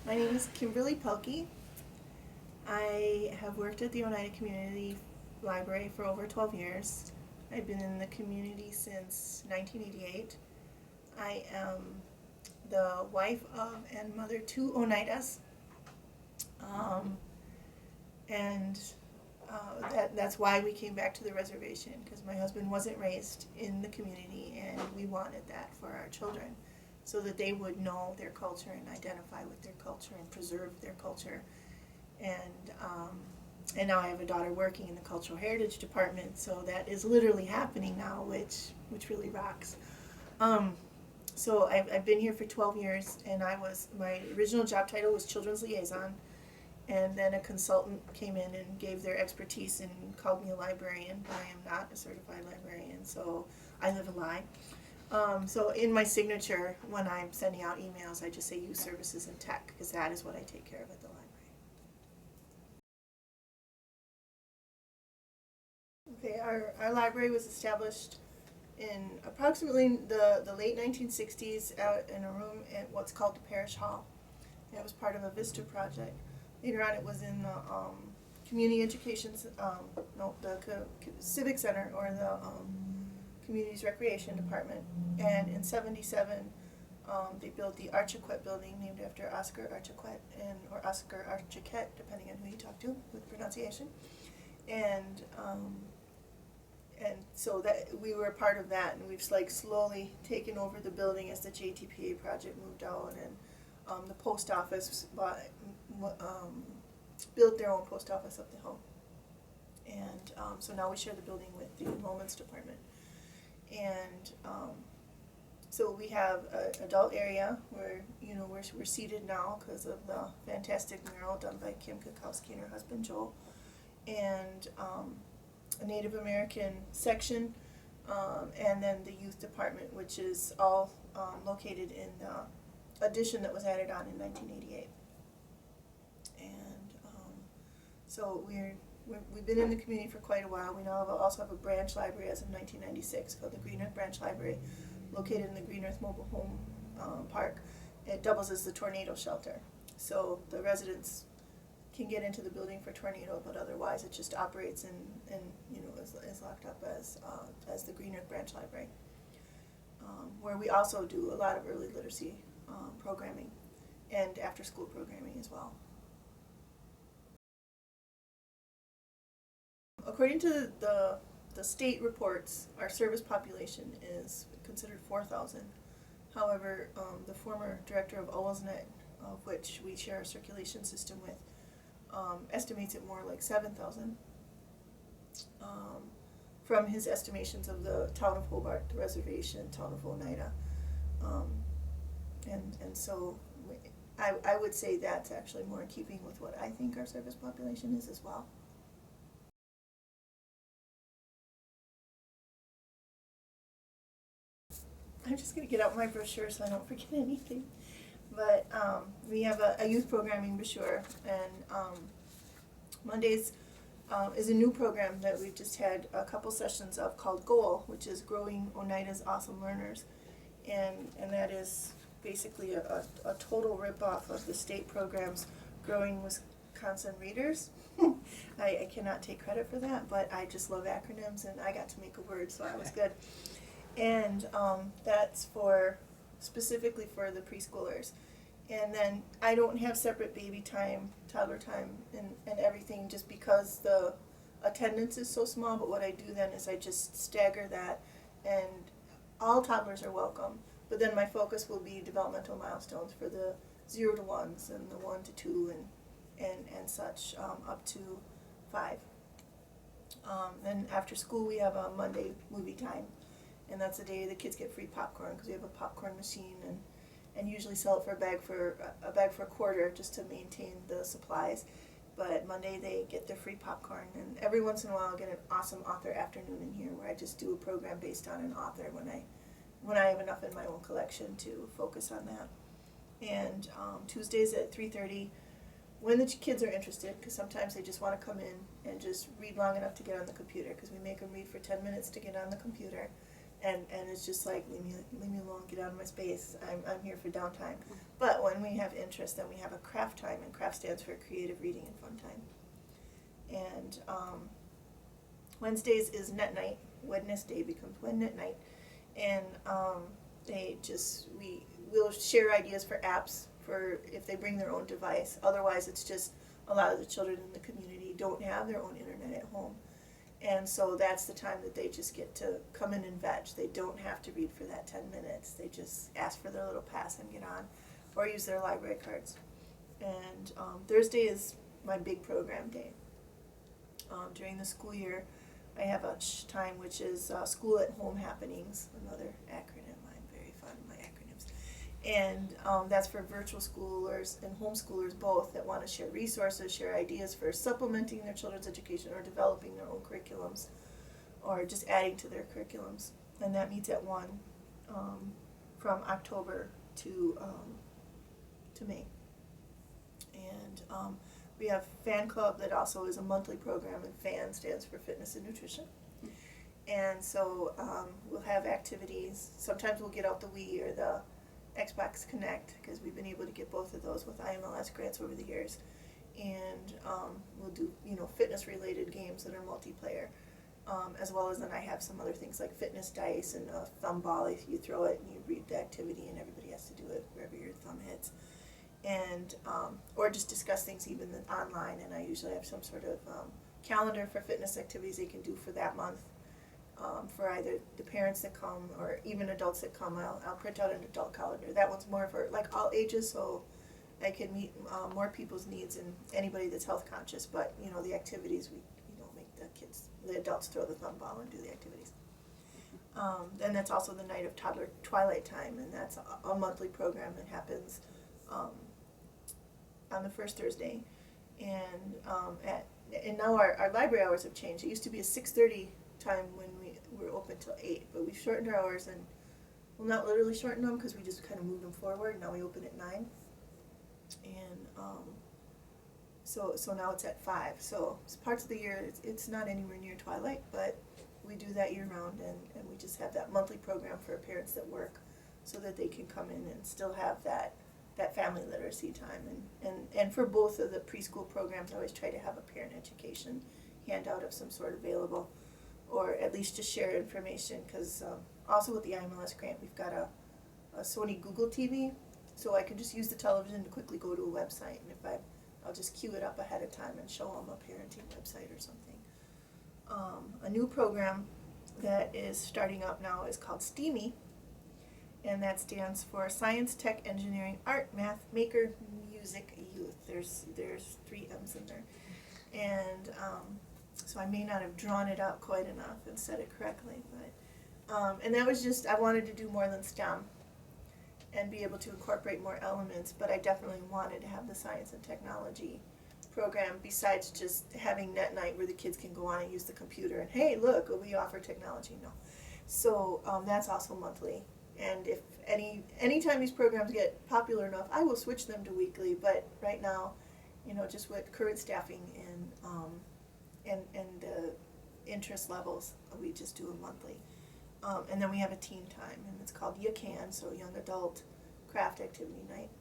My name is Kymberley Pelky. I have worked at the Oneida Community Library for over 12 years. I've been in the community since 1988. I am the wife of and mother to Oneidas. Um, and that's why we came back to the reservation, because my husband wasn't raised in the community, and we wanted that for our children, so that they would know their culture and identify with their culture and preserve their culture. And now I have a daughter working in the Cultural Heritage Department, so that is literally happening now, which really rocks. So I've been here for 12 years, and my original job title was Children's Liaison, and then a consultant came in and gave their expertise and called me a librarian. I am not a certified librarian, so I live a lie. So in my signature, when I'm sending out emails, I just say Youth Services and Tech, because that is what I take care of at the library. Okay, our library was established in approximately the late 1960s out in a room at what's called the Parish Hall. It was part of a Vista project. Later on, it was in the community education, civic center, or the community's recreation department. And in '77, they built the Archiquette building, named after Oscar Archiquette or Oscar Archiquette, depending on who you talk to with pronunciation. And so that we were a part of that, and we've slowly taken over the building as the JTPA project moved out, and the post office built their own post office up the hill, and so now we share the building with the enrollments department, and so we have an adult area where we're seated now because of the fantastic mural done by Kim Kukowski and her husband Joel, and a Native American section, and then the youth department, which is all located in the addition that was added on in 1988. And so we've been in the community for quite a while. We now also have a branch library as of 1996 called the Green Earth Branch Library, located in the Green Earth Mobile Home Park. It doubles as the tornado shelter. So the residents can get into the building for tornado, but otherwise it just operates and is locked up as the Green Earth Branch Library, where we also do a lot of early literacy programming and after school programming as well. According to the state reports, our service population is considered 4,000. However, the former director of OWSNet, of which we share a circulation system with, estimates it more like 7,000 from his estimations of the town of Hobart, the reservation, town of Oneida. And so I would say that's actually more in keeping with what I think our service population is as well. I'm just going to get out my brochure so I don't forget anything. But we have a youth programming brochure, and Mondays is a new program that we've just had a couple sessions of called GOAL, which is Growing Oneida's Awesome Learners. And that is basically a total ripoff of the state programs Growing Wisconsin Readers. I cannot take credit for that, but I just love acronyms, and I got to make a word, so I was good. And that's specifically for the preschoolers. And then I don't have separate baby time, toddler time, and everything, just because the attendance is so small. But what I do then is I just stagger that, and all toddlers are welcome. But then my focus will be developmental milestones for the 0 to 1s and the 1 to 2 and such, up to 5. Then after school we have a Monday movie time, and that's the day the kids get free popcorn, because we have a popcorn machine, and usually sell it for a bag for a quarter, just to maintain the supplies. But Monday they get their free popcorn, and every once in a while I'll get an awesome author afternoon in here, where I just do a program based on an author when I have enough in my own collection to focus on that. And Tuesdays at 3:30, when the kids are interested, because sometimes they just want to come in and just read long enough to get on the computer, because we make them read for 10 minutes to get on the computer. and it's just like, leave me alone, get out of my space, I'm here for downtime. But when we have interest, then we have a craft time, and craft stands for creative reading and fun time. And Wednesdays is net night. Wednesday becomes Wednet night, and we'll share ideas for apps for if they bring their own device. Otherwise, it's just a lot of the children in the community don't have their own internet at home. And so that's the time that they just get to come in and veg. They don't have to read for that 10 minutes. They just ask for their little pass and get on, or use their library cards. And Thursday is my big program day. During the school year, I have a time, which is School at Home Happenings, another acronym. I'm very fond of my acronyms. And that's for virtual schoolers and homeschoolers both that want to share resources, share ideas for supplementing their children's education or developing their own curriculums or just adding to their curriculums. And that meets at 1 from October to May. And we have Fan Club that also is a monthly program, and FAN stands for Fitness and Nutrition. And so we'll have activities. Sometimes we'll get out the Wii or the Xbox Connect, because we've been able to get both of those with IMLS grants over the years. And we'll do, fitness-related games that are multiplayer, as well as then I have some other things like fitness dice and a thumb ball. If you throw it and you read the activity, and everybody has to do it wherever your thumb hits. And or just discuss things even online, and I usually have some sort of calendar for fitness activities they can do for that month. For either the parents that come or even adults that come, I'll print out an adult calendar. That one's more for like all ages, so I can meet more people's needs and anybody that's health conscious. But the activities, we don't make the adults throw the thumb ball and do the activities. And that's also the night of toddler twilight time, and that's a monthly program that happens on the first Thursday. And and now our library hours have changed. It used to be a 6:30 time when we were open till 8, but we've shortened our hours, and well, not literally shortened them because we just kind of moved them forward. Now we open at 9, and so now it's at 5. So parts of the year it's not anywhere near twilight, but we do that year round, and we just have that monthly program for parents that work, so that they can come in and still have that family literacy time. And for both of the preschool programs, I always try to have a parent education handout of some sort available, or at least just share information, because also with the IMLS grant, we've got a Sony Google TV, so I can just use the television to quickly go to a website, and I'll just queue it up ahead of time and show them a parenting website or something. A new program that is starting up now is called STEAMY, and that stands for Science, Tech, Engineering, Art, Math, Maker, Music, Youth. There's 3 M's in there. And so I may not have drawn it out quite enough and said it correctly, but and that was just, I wanted to do more than STEM and be able to incorporate more elements, but I definitely wanted to have the science and technology program besides just having net night where the kids can go on and use the computer and, hey, look, we offer technology. No. So that's also monthly. And if anytime these programs get popular enough, I will switch them to weekly. But right now, just with current staffing and the interest levels, we just do a monthly. And then we have a teen time, and it's called You Can, so Young Adult Craft Activity Night.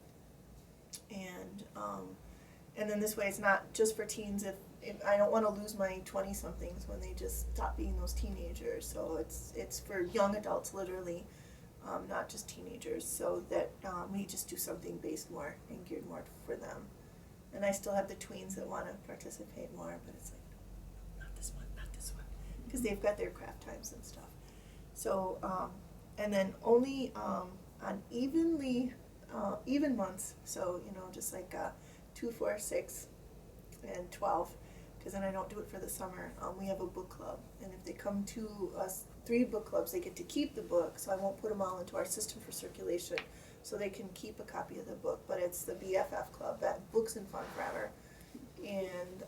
And then this way, it's not just for teens. If I don't want to lose my 20-somethings when they just stop being those teenagers, so it's for young adults, literally. Not just teenagers, so that we just do something based more and geared more for them. And I still have the tweens that want to participate more, but it's like, no, not this one, because they've got their craft times and stuff. So, and then only on even months, so, just like 2, 4, 6, and 12, because then I don't do it for the summer. We have a book club, and if they come to us 3 book clubs, they get to keep the book, so I won't put them all into our system for circulation, so they can keep a copy of the book, but it's the BFF club, that Books and Fun Forever, and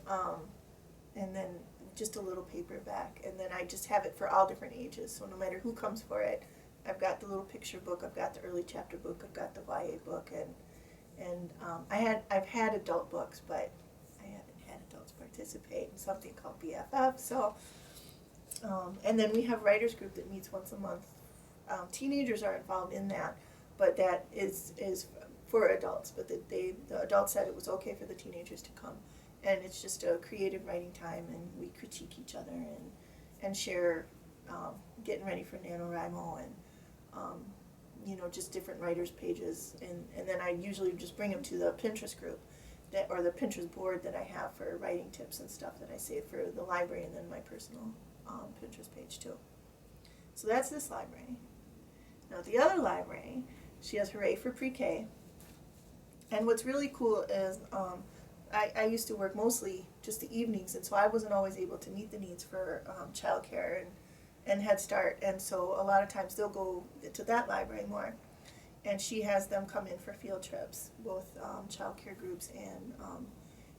then just a little paperback, and then I just have it for all different ages, so no matter who comes for it, I've got the little picture book, I've got the early chapter book, I've got the YA book, and I've had adult books, but I haven't had adults participate in something called BFF, so. And then we have writers group that meets once a month teenagers are involved in that, but that is for adults. But the adults said it was okay for the teenagers to come, and it's just a creative writing time, and we critique each other and share getting ready for NaNoWriMo and just different writers' pages, and then I usually just bring them to the Pinterest group or the Pinterest board that I have for writing tips and stuff that I save for the library, and then my personal Pinterest page too. So that's this library. Now the other library, she has Hooray for Pre-K, and what's really cool is I used to work mostly just the evenings, and so I wasn't always able to meet the needs for childcare and Head Start, and so a lot of times they'll go to that library more. And she has them come in for field trips, both child care groups and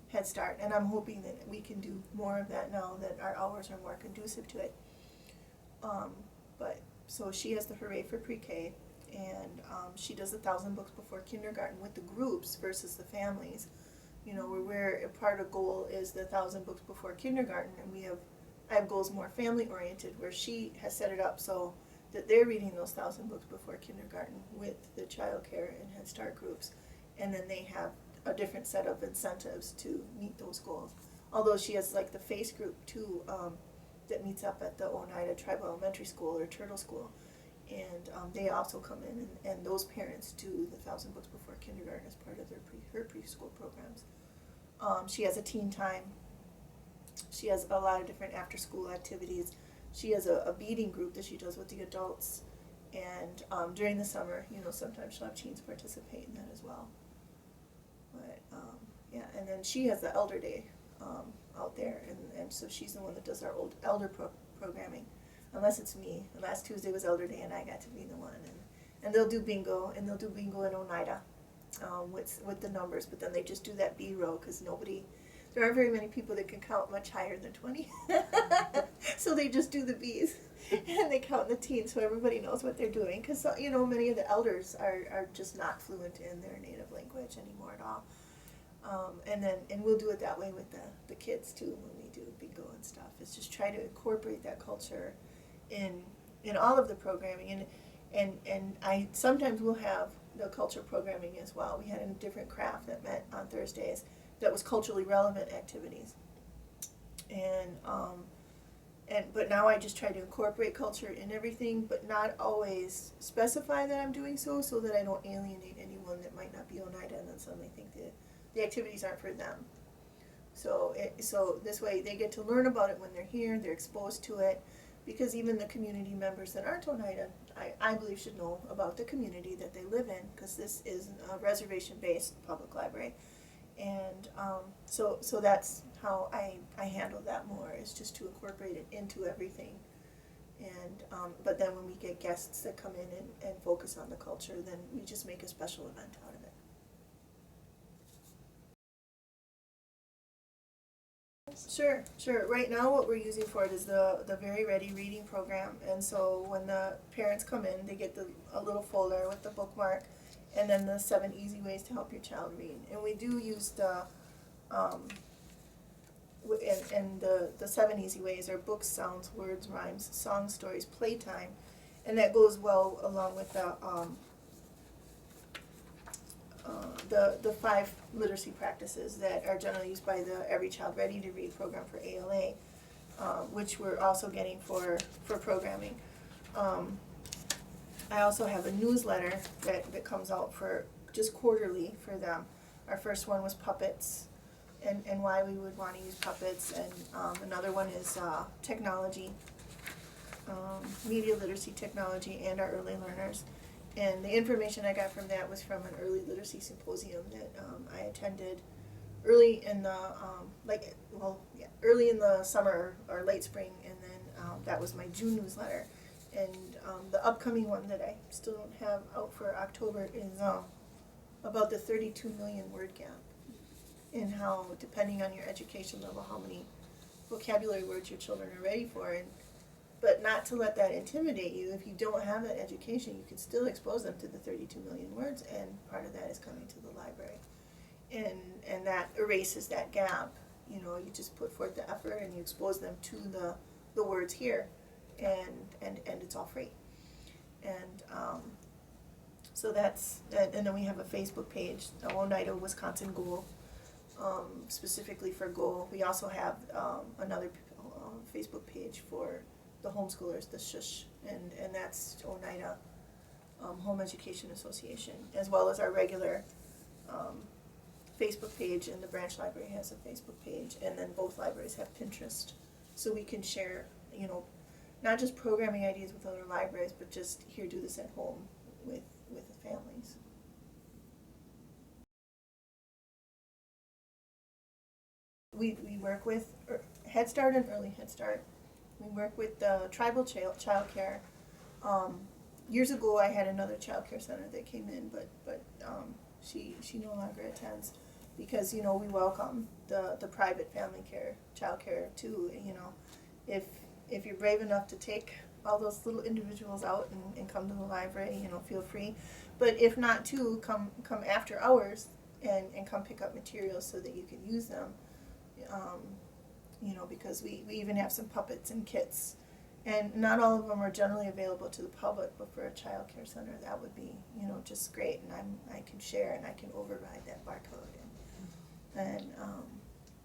Head Start. And I'm hoping that we can do more of that now that our hours are more conducive to it. So she has the Hooray for Pre-K, and she does 1,000 books before kindergarten with the groups versus the families. Where a part of goal is the 1,000 books before kindergarten, and I have goals more family oriented, where she has set it up so that they're reading those 1,000 books before kindergarten with the child care and Head Start groups, and then they have a different set of incentives to meet those goals. Although she has like the FACE group too, that meets up at the Oneida Tribal Elementary School or Turtle School, and they also come in, and those parents do the 1,000 books before kindergarten as part of her preschool programs. She has a teen time. She has a lot of different after-school activities. She has a beading group that she does with the adults, and during the summer, sometimes she'll have teens participate in that as well. But and then she has the Elder Day out there, and so she's the one that does our elder programming, unless it's me. Last Tuesday was Elder Day, and I got to be the one, and they'll do bingo, and they'll do bingo in Oneida with the numbers, but then they just do that B row because there aren't very many people that can count much higher than 20. So they just do the B's, and they count the teens so everybody knows what they're doing. Because, many of the elders are just not fluent in their native language anymore at all. And we'll do it that way with the kids too when we do bingo and stuff. It's just try to incorporate that culture in all of the programming. And I sometimes will have the culture programming as well. We had a different craft that met on Thursdays that was culturally relevant activities, but now I just try to incorporate culture in everything, but not always specify that I'm doing so that I don't alienate anyone that might not be Oneida and then suddenly think that the activities aren't for them. So this way they get to learn about it when they're here, they're exposed to it, because even the community members that aren't Oneida, I believe should know about the community that they live in, because this is a reservation-based public library. And so that's how I handle that more, is just to incorporate it into everything. And but then when we get guests that come in and focus on the culture, then we just make a special event out of it. Sure. Right now what we're using for it is the Very Ready reading program. And so when the parents come in, they get a little folder with the bookmark, and then the 7 easy ways to help your child read. And we do use the 7 easy ways are books, sounds, words, rhymes, songs, stories, playtime, and that goes well along with the 5 literacy practices that are generally used by the Every Child Ready to Read program for ALA, which we're also getting for programming. I also have a newsletter that comes out for just quarterly for them. Our first one was puppets and why we would want to use puppets, and another one is technology, media literacy technology, and our early learners. And the information I got from that was from an early literacy symposium that I attended early in the early in the summer or late spring, and then that was my June newsletter. And the upcoming one that I still don't have out for October is about the 32 million word gap, and how, depending on your education level, how many vocabulary words your children are ready for. But not to let that intimidate you. If you don't have that education, you can still expose them to the 32 million words, and part of that is coming to the library. And that erases that gap. You just put forth the effort and you expose them to the words here, and it's all free. And so that's that. And then we have a Facebook page, the Oneida, Wisconsin Goal, specifically for Goal. We also have another Facebook page for the homeschoolers, the SHUSH, and that's Oneida Home Education Association, as well as our regular Facebook page, and the branch library has a Facebook page, and then both libraries have Pinterest, so we can share, you know, not just programming ideas with other libraries, but just here, do this at home with the families. We work with Head Start and Early Head Start. We work with the tribal child care. Years ago, I had another child care center that came in, but she no longer attends, because, you know, we welcome the private family care, child care too. You know, if you're brave enough to take all those little individuals out and come to the library, you know, feel free. But if not too, come after hours and come pick up materials so that you can use them. You know, because we even have some puppets and kits. And not all of them are generally available to the public, but for a child care center, that would be, you know, just great. And I can share and I can override that barcode and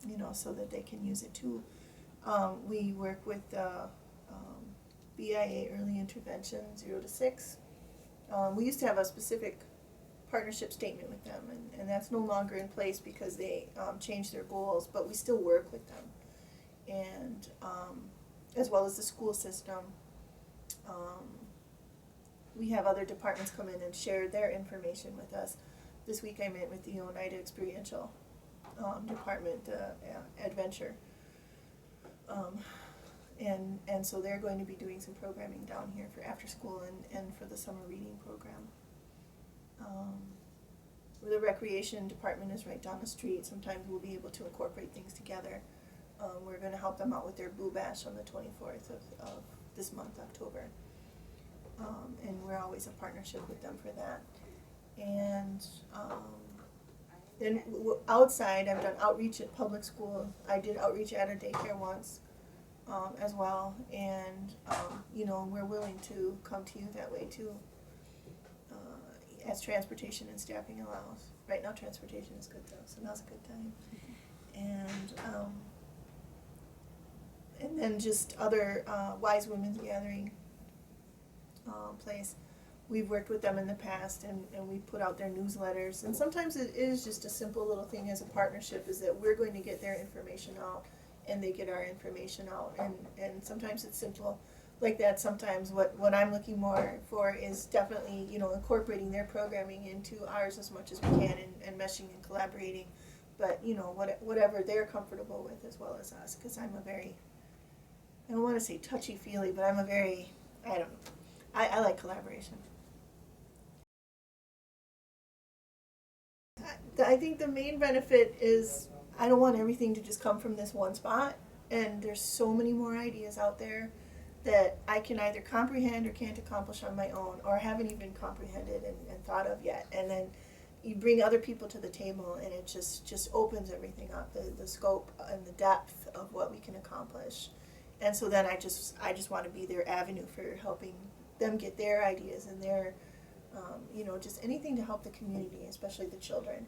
you know, so that they can use it too. We work with BIA Early Intervention 0 to 6. We used to have a specific partnership statement with them, and that's no longer in place because they changed their goals, but we still work with them. And as well as the school system. We have other departments come in and share their information with us. This week I met with the Oneida Experiential Department, Adventure. And so they're going to be doing some programming down here for after school and for the summer reading program. The recreation department is right down the street. Sometimes we'll be able to incorporate things together. We're going to help them out with their Boo Bash on the 24th of this month, October. And we're always a partnership with them for that. And then outside, I've done outreach at public school. I did outreach at a daycare once as well. And, you know, we're willing to come to you that way too, as transportation and staffing allows. Right now transportation is good though, so now's a good time. And then just other Wise Women's Gathering place. We've worked with them in the past, and we put out their newsletters. And sometimes it is just a simple little thing as a partnership, is that we're going to get their information out, and they get our information out. And sometimes it's simple like that. Sometimes what I'm looking more for is definitely, you know, incorporating their programming into ours as much as we can, and meshing and collaborating. But, you know, whatever they're comfortable with as well as us, because I'm a very, I don't want to say touchy-feely, but I'm a very, I don't know, I like collaboration. I think the main benefit is I don't want everything to just come from this one spot, and there's so many more ideas out there that I can either comprehend or can't accomplish on my own, or haven't even comprehended and thought of yet. And then you bring other people to the table, and it just opens everything up, the scope and the depth of what we can accomplish. And so then I just want to be their avenue for helping them get their ideas and their, you know, just anything to help the community, especially the children,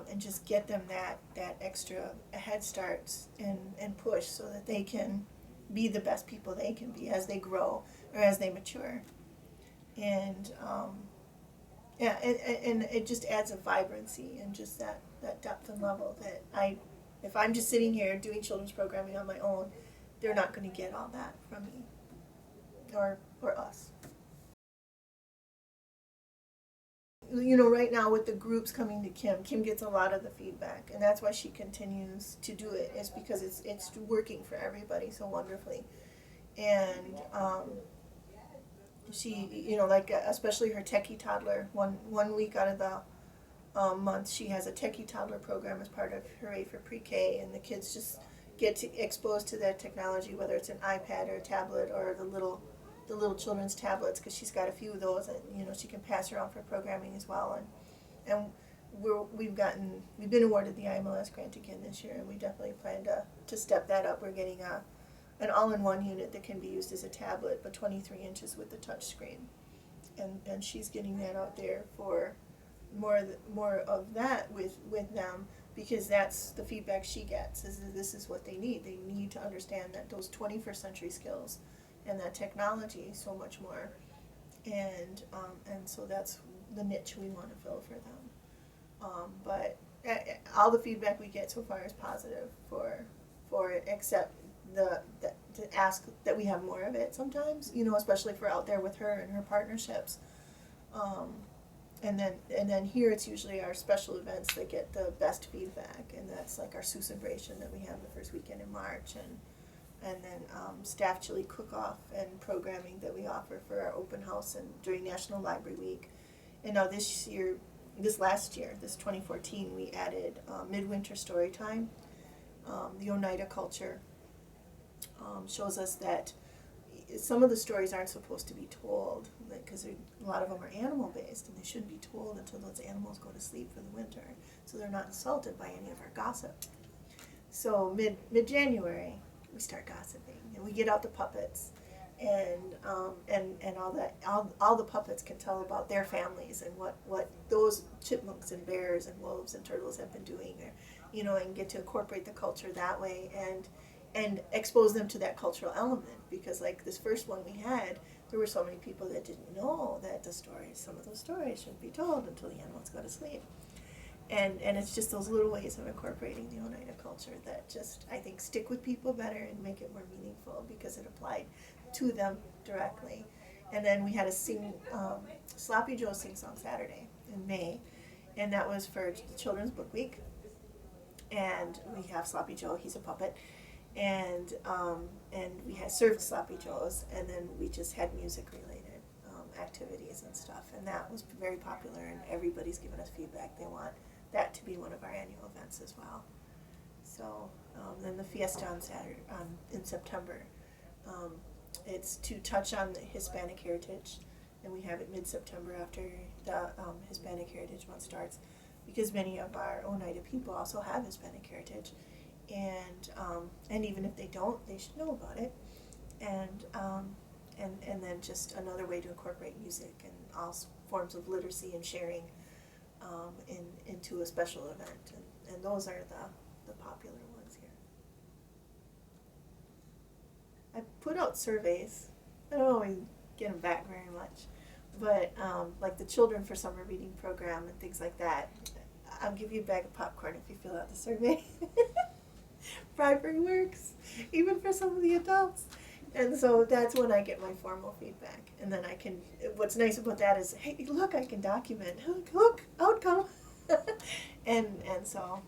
and just get them that extra head start and push so that they can be the best people they can be as they grow or as they mature. And yeah, and it just adds a vibrancy and just that depth and level that if I'm just sitting here doing children's programming on my own, they're not going to get all that from me or us. You know, right now with the groups coming to Kim gets a lot of the feedback, and that's why she continues to do it, is because it's working for everybody so wonderfully. And she, you know, like especially her techie toddler, one week out of the month, she has a techie toddler program as part of Hooray for Pre-K, and the kids just get exposed to that technology, whether it's an iPad or a tablet or the little children's tablets, because she's got a few of those, and you know, she can pass around for programming as well. And we've been awarded the IMLS grant again this year, and we definitely plan to step that up. We're getting an all-in-one unit that can be used as a tablet, but 23 inches with the touch screen. and she's getting that out there for more of that with them, because that's the feedback she gets, is that this is what they need. They need to understand that those 21st century skills and that technology so much more, and so that's the niche we want to fill for them. But all the feedback we get so far is positive for it, except to ask that we have more of it sometimes, especially if we're out there with her and her partnerships. And then here it's usually our special events that get the best feedback, and that's like our Sioux Celebration that we have the first weekend in March, and then staff chili cook-off and programming that we offer for our open house and during National Library Week. And now this last year, this 2014, we added midwinter story time. The Oneida culture shows us that some of the stories aren't supposed to be told, because a lot of them are animal based, and they shouldn't be told until those animals go to sleep for the winter, so they're not insulted by any of our gossip. So mid-January we start gossiping, and we get out the puppets, and all the puppets can tell about their families and what those chipmunks and bears and wolves and turtles have been doing, or, and get to incorporate the culture that way, and expose them to that cultural element, because like this first one we had, there were so many people that didn't know that some of those stories shouldn't be told until the animals go to sleep. And it's just those little ways of incorporating the Oneida culture that just, I think, stick with people better and make it more meaningful, because it applied to them directly. And then we had a Sloppy Joe sing-song Saturday in May, and that was for Children's Book Week. And we have Sloppy Joe, he's a puppet. And we had served Sloppy Joes, and then we just had music-related activities and stuff, and that was very popular, and everybody's given us feedback. They want that to be one of our annual events as well. So then the Fiesta on Saturday, in September, it's to touch on the Hispanic heritage, and we have it mid-September after the Hispanic Heritage Month starts, because many of our Oneida people also have Hispanic heritage. And even if they don't, they should know about it. And then just another way to incorporate music and all forms of literacy and sharing into a special event. And those are the popular ones here. I put out surveys. I don't always get them back very much. But like the Children for Summer Reading program and things like that, I'll give you a bag of popcorn if you fill out the survey. Bribery works, even for some of the adults. And so that's when I get my formal feedback. And then what's nice about that is, hey, look, I can document, look, outcome. and so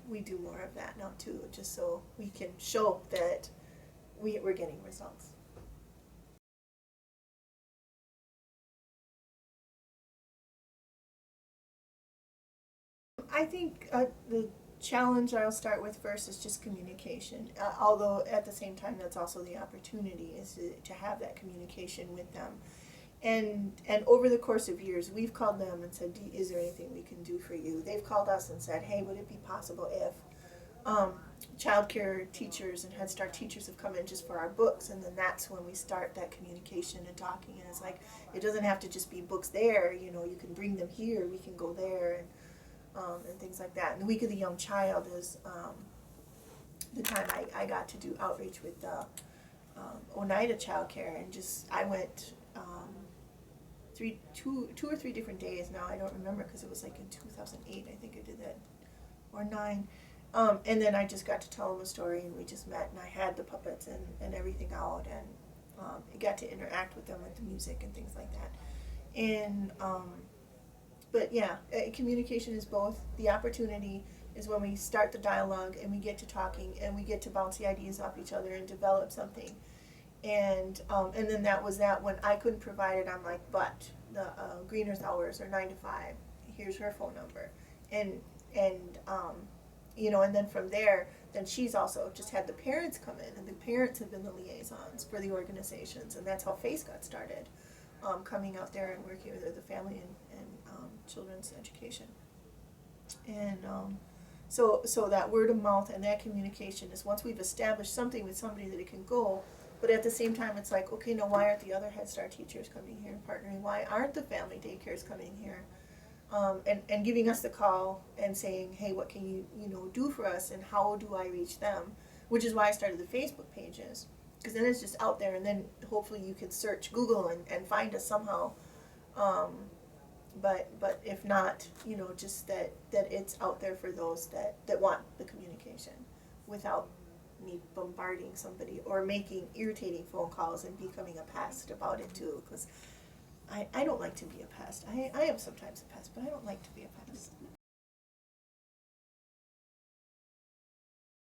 we do more of that now too, just so we can show that we're getting results. I think the challenge I'll start with first is just communication. Although at the same time, that's also the opportunity, is to have that communication with them. And over the course of years, we've called them and said, is there anything we can do for you? They've called us and said, hey, would it be possible if childcare teachers and Head Start teachers have come in just for our books? And then that's when we start that communication and talking. And it's like, it doesn't have to just be books there. You can bring them here. We can go there. And things like that. And the Week of the Young Child is the time I got to do outreach with Oneida Child Care, and I went 2 or 3 different days now. I don't remember, because it was like in 2008 I think I did that, or 9. And then I just got to tell them a story, and we just met, and I had the puppets and everything out, and I got to interact with them with the music and things like that. And but yeah, communication is both. The opportunity is when we start the dialogue and we get to talking and we get to bounce the ideas off each other and develop something. And then that was that when I couldn't provide it. I'm like, but the Greener's hours are 9 to 5. Here's her phone number, and and then from there, then she's also just had the parents come in, and the parents have been the liaisons for the organizations, and that's how FACE got started, coming out there and working with the family and children's education. And so that word of mouth and that communication is, once we've established something with somebody that it can go, But at the same time, it's like, okay, now why aren't the other Head Start teachers coming here and partnering? Why aren't the family daycares coming here? And giving us the call and saying, hey, what can you, do for us, and how do I reach them? Which is why I started the Facebook pages, because then it's just out there, and then hopefully you can search Google and find us somehow. But if not, just that it's out there for those that want the communication without me bombarding somebody or making irritating phone calls and becoming a pest about it too, because I don't like to be a pest. I am sometimes a pest, but I don't like to be a pest.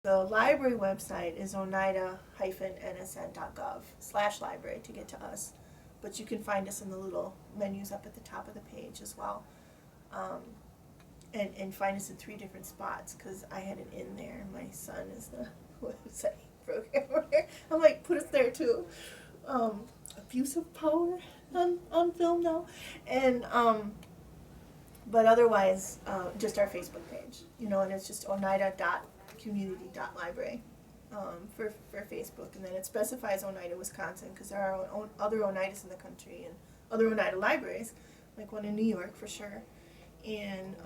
The library website is oneida-nsn.gov/library to get to us, but you can find us in the little menus up at the top of the page as well. And find us in 3 different spots, because I had it in there. My son is the website programmer. I'm like, put us there too. Abuse of power on film now. And but otherwise, just our Facebook page, and it's just oneida.community.library for Facebook, and then it specifies Oneida, Wisconsin, because there are other Oneidas in the country and other Oneida libraries, like one in New York for sure, and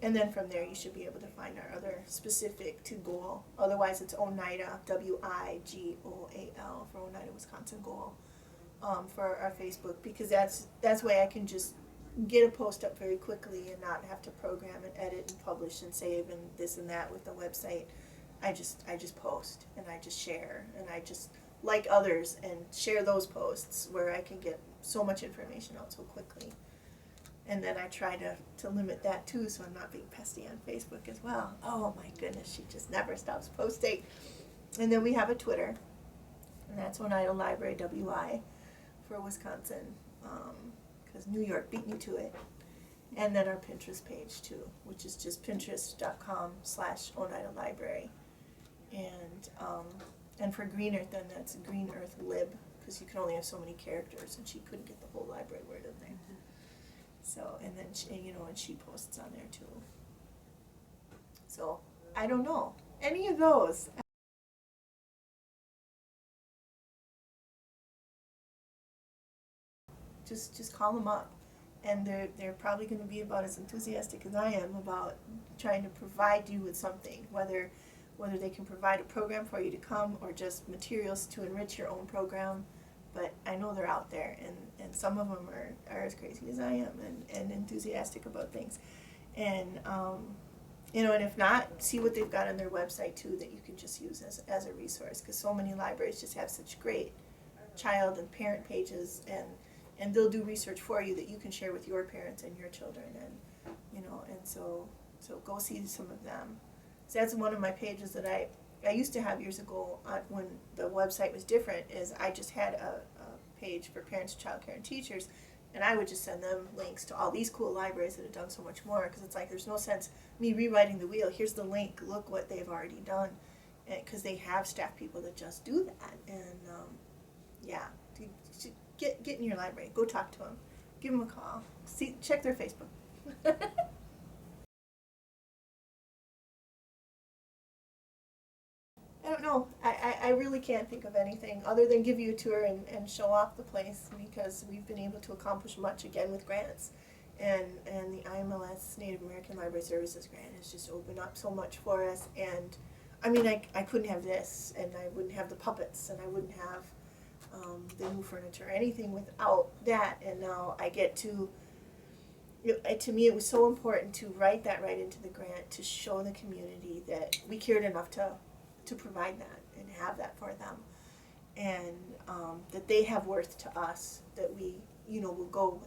then from there you should be able to find our other specific to goal. Otherwise, it's Oneida, WIGOAL, for Oneida, Wisconsin goal, for our Facebook, because that's way I can just get a post up very quickly and not have to program and edit and publish and save and this and that with the website. I just post, and I just share, and I just like others and share those posts where I can get so much information out so quickly. And then I try to limit that too, so I'm not being pesty on Facebook as well. Oh my goodness, she just never stops posting. And then we have a Twitter, and that's Oneida Library WI for Wisconsin, because New York beat me to it. And then our Pinterest page too, which is just pinterest.com/Oneida Library. And for Green Earth, then that's Green Earth Lib, because you can only have so many characters, and she couldn't get the whole library word in there. So, and then and she posts on there too. So I don't know any of those. Just call them up, and they're probably going to be about as enthusiastic as I am about trying to provide you with something, whether they can provide a program for you to come or just materials to enrich your own program. But I know they're out there, and some of them are as crazy as I am and enthusiastic about things. And and if not, see what they've got on their website too that you can just use as a resource, because so many libraries just have such great child and parent pages, and they'll do research for you that you can share with your parents and your children, and so go see some of them. So that's one of my pages that I used to have years ago when the website was different. Is I just had a page for parents, child care, and teachers, and I would just send them links to all these cool libraries that have done so much more, because it's like there's no sense me rewriting the wheel. Here's the link, look what they've already done, because they have staff people that just do that. And get in your library, go talk to them, give them a call, check their Facebook. I don't know. I really can't think of anything other than give you a tour and show off the place, because we've been able to accomplish much again with grants. And the IMLS Native American Library Services grant has just opened up so much for us. And I mean, I couldn't have this, and I wouldn't have the puppets, and I wouldn't have the new furniture, anything without that. And now I get to me it was so important to write that right into the grant, to show the community that we cared enough to provide that and have that for them, and that they have worth to us, that we will go